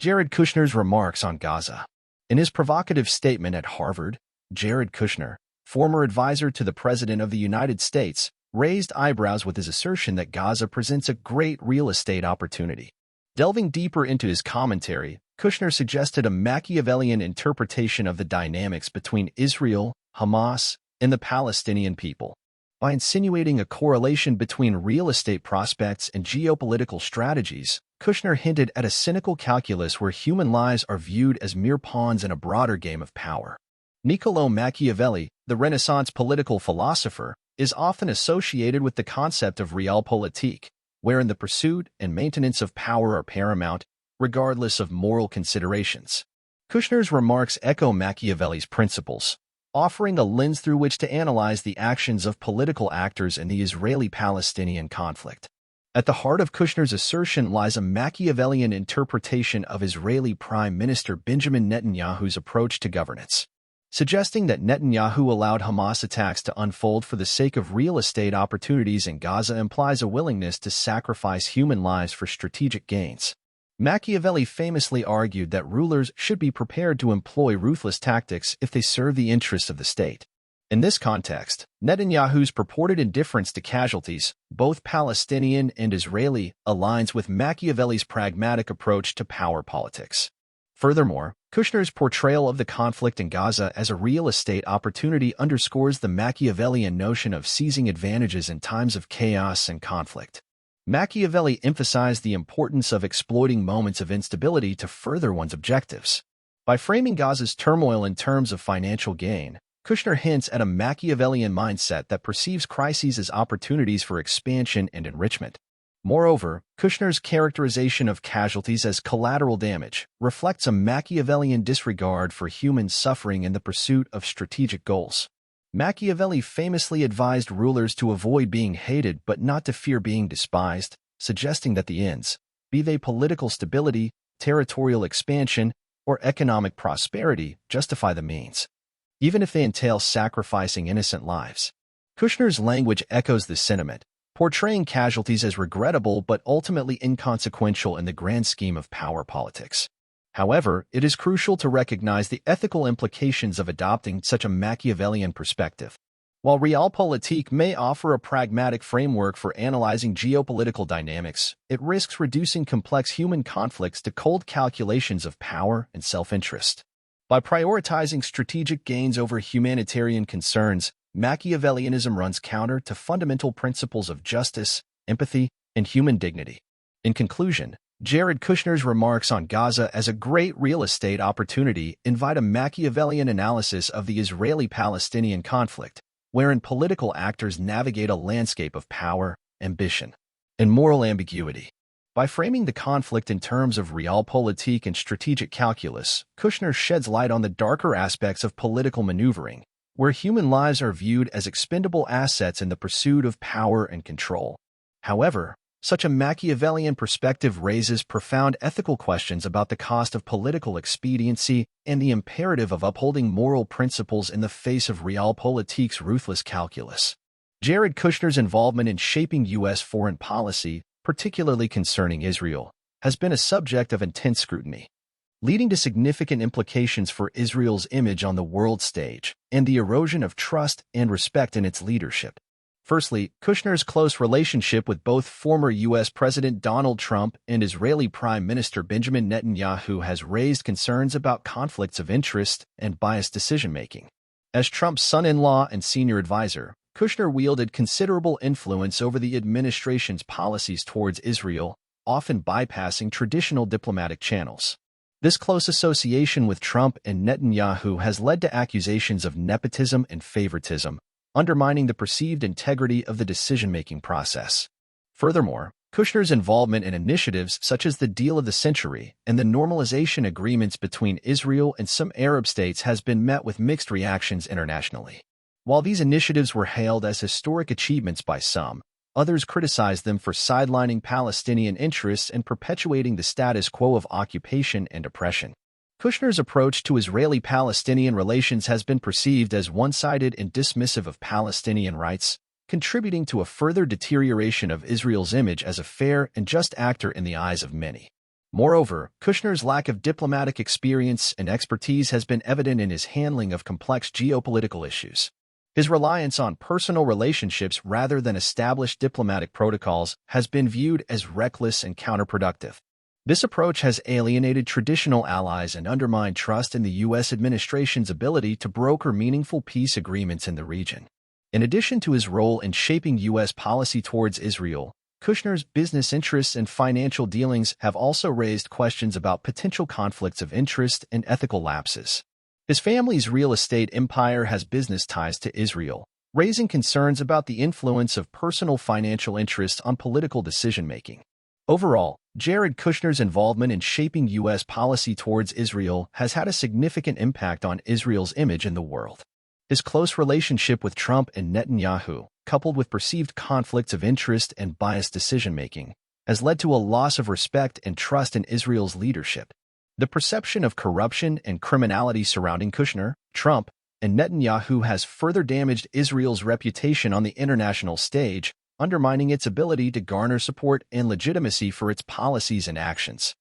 Jared Kushner's remarks on Gaza. In his provocative statement at Harvard, Jared Kushner, former advisor to the President of the United States, raised eyebrows with his assertion that Gaza presents a great real estate opportunity. Delving deeper into his commentary, Kushner suggested a Machiavellian interpretation of the dynamics between Israel, Hamas, and the Palestinian people. By insinuating a correlation between real estate prospects and geopolitical strategies, Kushner hinted at a cynical calculus where human lives are viewed as mere pawns in a broader game of power. Niccolò Machiavelli, the Renaissance political philosopher, is often associated with the concept of realpolitik, wherein the pursuit and maintenance of power are paramount, regardless of moral considerations. Kushner's remarks echo Machiavelli's principles, offering a lens through which to analyze the actions of political actors in the Israeli-Palestinian conflict. At the heart of Kushner's assertion lies a Machiavellian interpretation of Israeli Prime Minister Benjamin Netanyahu's approach to governance, suggesting that Netanyahu allowed Hamas attacks to unfold for the sake of real estate opportunities in Gaza implies a willingness to sacrifice human lives for strategic gains. Machiavelli famously argued that rulers should be prepared to employ ruthless tactics if they serve the interests of the state. In this context, Netanyahu's purported indifference to casualties, both Palestinian and Israeli, aligns with Machiavelli's pragmatic approach to power politics. Furthermore, Kushner's portrayal of the conflict in Gaza as a real estate opportunity underscores the Machiavellian notion of seizing advantages in times of chaos and conflict. Machiavelli emphasized the importance of exploiting moments of instability to further one's objectives. By framing Gaza's turmoil in terms of financial gain, Kushner hints at a Machiavellian mindset that perceives crises as opportunities for expansion and enrichment. Moreover, Kushner's characterization of casualties as collateral damage reflects a Machiavellian disregard for human suffering in the pursuit of strategic goals. Machiavelli famously advised rulers to avoid being hated but not to fear being despised, suggesting that the ends, be they political stability, territorial expansion, or economic prosperity, justify the means, even if they entail sacrificing innocent lives. Kushner's language echoes this sentiment, portraying casualties as regrettable but ultimately inconsequential in the grand scheme of power politics. However, it is crucial to recognize the ethical implications of adopting such a Machiavellian perspective. While realpolitik may offer a pragmatic framework for analyzing geopolitical dynamics, it risks reducing complex human conflicts to cold calculations of power and self-interest. By prioritizing strategic gains over humanitarian concerns, Machiavellianism runs counter to fundamental principles of justice, empathy, and human dignity. In conclusion, Jared Kushner's remarks on Gaza as a great real estate opportunity invite a Machiavellian analysis of the Israeli-Palestinian conflict, wherein political actors navigate a landscape of power, ambition, and moral ambiguity. By framing the conflict in terms of realpolitik and strategic calculus, Kushner sheds light on the darker aspects of political maneuvering, where human lives are viewed as expendable assets in the pursuit of power and control. However, such a Machiavellian perspective raises profound ethical questions about the cost of political expediency and the imperative of upholding moral principles in the face of realpolitik's ruthless calculus. Jared Kushner's involvement in shaping U.S. foreign policy, particularly concerning Israel, has been a subject of intense scrutiny, leading to significant implications for Israel's image on the world stage and the erosion of trust and respect in its leadership. Firstly, Kushner's close relationship with both former U.S. President Donald Trump and Israeli Prime Minister Benjamin Netanyahu has raised concerns about conflicts of interest and biased decision-making. As Trump's son-in-law and senior advisor, Kushner wielded considerable influence over the administration's policies towards Israel, often bypassing traditional diplomatic channels. This close association with Trump and Netanyahu has led to accusations of nepotism and favoritism, undermining the perceived integrity of the decision-making process. Furthermore, Kushner's involvement in initiatives such as the Deal of the Century and the normalization agreements between Israel and some Arab states has been met with mixed reactions internationally. While these initiatives were hailed as historic achievements by some, others criticized them for sidelining Palestinian interests and perpetuating the status quo of occupation and oppression. Kushner's approach to Israeli-Palestinian relations has been perceived as one-sided and dismissive of Palestinian rights, contributing to a further deterioration of Israel's image as a fair and just actor in the eyes of many. Moreover, Kushner's lack of diplomatic experience and expertise has been evident in his handling of complex geopolitical issues. His reliance on personal relationships rather than established diplomatic protocols has been viewed as reckless and counterproductive. This approach has alienated traditional allies and undermined trust in the U.S. administration's ability to broker meaningful peace agreements in the region. In addition to his role in shaping U.S. policy towards Israel, Kushner's business interests and financial dealings have also raised questions about potential conflicts of interest and ethical lapses. His family's real estate empire has business ties to Israel, raising concerns about the influence of personal financial interests on political decision-making. Overall, Jared Kushner's involvement in shaping U.S. policy towards Israel has had a significant impact on Israel's image in the world. His close relationship with Trump and Netanyahu, coupled with perceived conflicts of interest and biased decision-making, has led to a loss of respect and trust in Israel's leadership. The perception of corruption and criminality surrounding Kushner, Trump, and Netanyahu has further damaged Israel's reputation on the international stage, undermining its ability to garner support and legitimacy for its policies and actions.